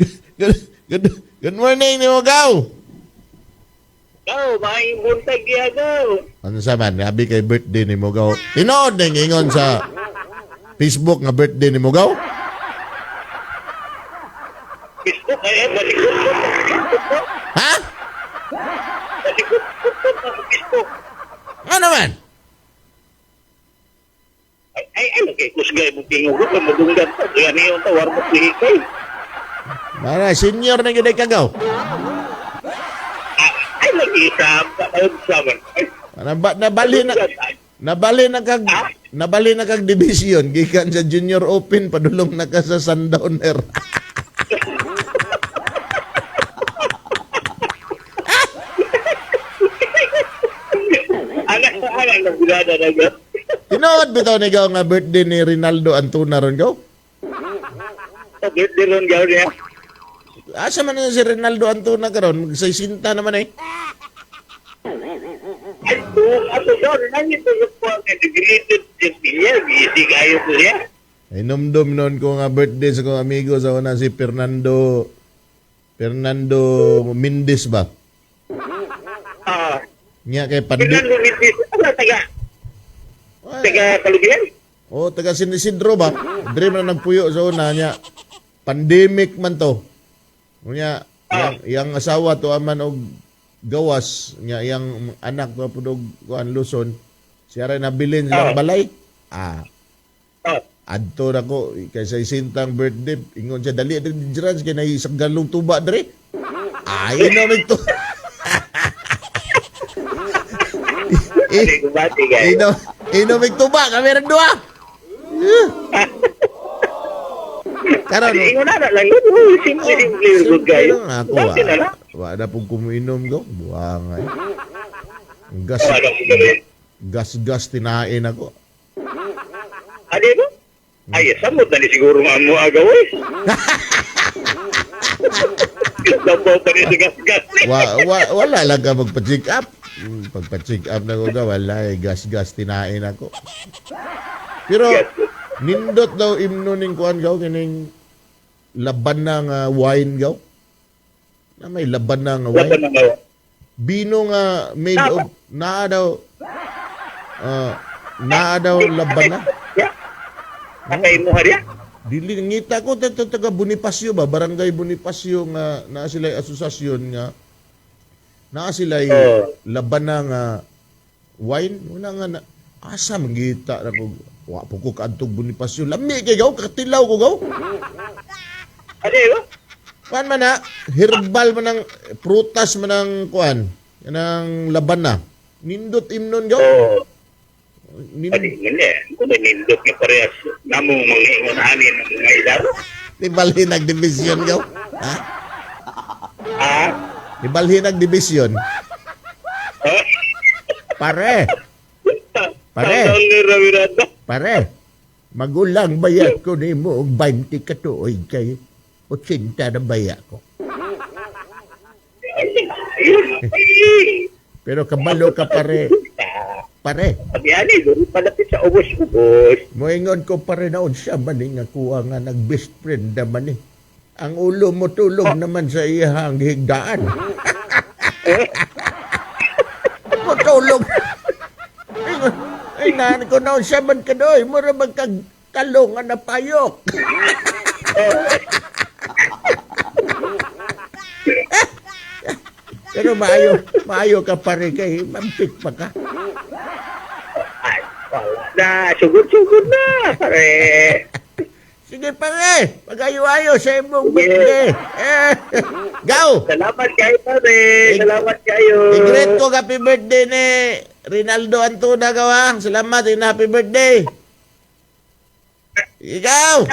Good, good morning ni Gaw. Oh, may buntag giyagaw. Ano sa man, happy kay birthday ni Gaw. Tinood na ingon sa Facebook nga birthday ni Gaw. Facebook ay balikot ko. Ha? Balikot ko sa Facebook. Ano man? Ano kay kusgay mo tingog ko madunggan pa. Kaya niyo tawar mo hikay. Mara, senior na gid kagaw. Ay lagi sa saman. Nabali na kag division gikan sa Junior Open padulong na ka sa Sundowner. Anak bulada na ga. Tinood bitaw ni Gaw nga birthday ni Rinaldo Antuna ron Gaw. Birthday ron gaw niya. Asa man na si Rinaldo Antuna karon? Magsisinta naman eh. Ato daw nang ito ko ang integrated niya. Busy kayo po niya. Ay numdum noon ko nga birthday sa kong amigo sa una si Fernando Mendez ba? Nya kay Pandi. Fernando Mendez. Ano taga Kalubian? O taga San Isidro ba? Dire man nagpuyo sa una nya. Pandemic man to. Nya yang asawa to aman og gawas nya yang anak to pud kuan Luzon. Siya rin nabilin sa balay. Adto na ko kay sa isintang birthday ingon siya dali diri jirans kay nay galong tuba diri. Ay no to. Inomig tuba kami rin dua. Karon ingon na lang simple good guy. Ako wala pong kuminom go. Buang ay. Gas tinain ako. Ade ko? Ay, samot na ni siguro nga mo agaw eh. Dampaw pa rin sa gas-gas. Wala lang ka magpa-check up. Pagpa-check up na ko ka, wala eh. Gas-gas tinain ako. Pero, nindot daw imnuning kuhan gaw, kining laban ng wine gaw. Na may laban ng wine. Laban ng Bino nga made of, naa daw laban na. Nakay mo harya? Dili ngita ko taga Bonifacio ba, Barangay Bonifacio nga naa sila asosasyon nga naa sila laban ng wine una nga na, asa mangita na ko wa po ko kadtog Bonifacio lami kay gaw katilaw ko gaw. Ade ba? Kuan man na herbal man ng prutas man ng kuan ng laban na nindot imnon gaw. Adi ngene, kung nindot nga parehas namong mga ingon amin ng mga ilaro. Di balhin nagdivision gaw. Ha? Di balhin nagdivision. Pare. Magulang bayad ko nimo og 20 ka tuig kay 80 na bayad ko. Pero kabalo ka pare. Pagyan doon palapit sa ubos-ubos. Moingon ko pa rin naon siya man nga kuha nga nag-best friend naman eh. Ang ulo mo tulog naman sa iyang higdaan. Mo tulog. Ay naan ko naon siya man ka doy. Mura magkakalong na payok. Pero maayo ka pare kay mampit pa ka. Na, sugod-sugod na, pare. Sige pare, pag-ayo-ayo sa imong birthday. Gaw! Salamat kayo, pare. Salamat kayo. I-greet ko happy birthday ni Rinaldo Antuna gawa. Salamat and happy birthday. Ikaw!